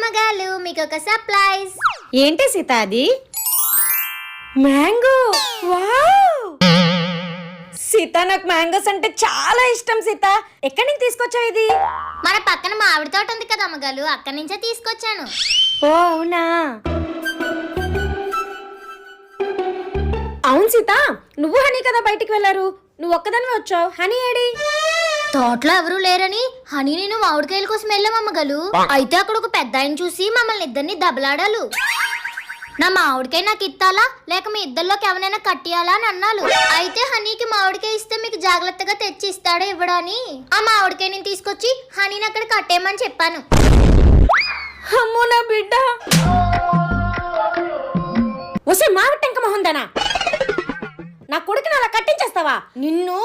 అమ్మగారు, మీకు ఒక సర్ప్రైజ్. ఏంటి సీత అది? మ్యాంగో. వావ్ సీత, నాకు మ్యాంగోస్ అంటే చాలా ఇష్టం. సీత, ఎక్కడి నుంచి తీసుకొచ్చావు ఇది? మన పక్కన మామిడి తోట ఉంది కదా అమ్మగారు, అక్కడి నుంచే తీసుకొచ్చాను. ఓ అవునా. అవును సీత, నువ్వు హనీ కదా బయటికి వెళ్ళారు, నువ్వు ఒక్కదానివే వచ్చావు. Honey AD? తోటలో ఎవరూ లేరని హనీ నేను మామిడికాయల కోసం వెళ్ళాం అమ్మగారు. అయితే అక్కడ ఒక పెద్ద ఆయన చూసి మమ్మల్ని ఇద్దరిని దెబ్బలాడాలు. నా మామిడికాయ నాకు ఇత్తాలా లేక మీ ఇద్దరిలోకి ఎవరైనా కట్టియాలా అని అన్నాడు. అయితే హనీకి మామిడికాయ ఇస్తే మీకు జాగ్రత్తగా తెచ్చి ఇస్తాడో ఇవ్వడాని ఆ మామిడికాయ నేను తీసుకొచ్చి హనీని అక్కడ కట్టేయమని చెప్పాను. అమ్మో నా బిడ్డ. వసే మామిడి టెంక మొహందనా, నా కొడుకుని అలా కట్టించేస్తావా నిన్ను?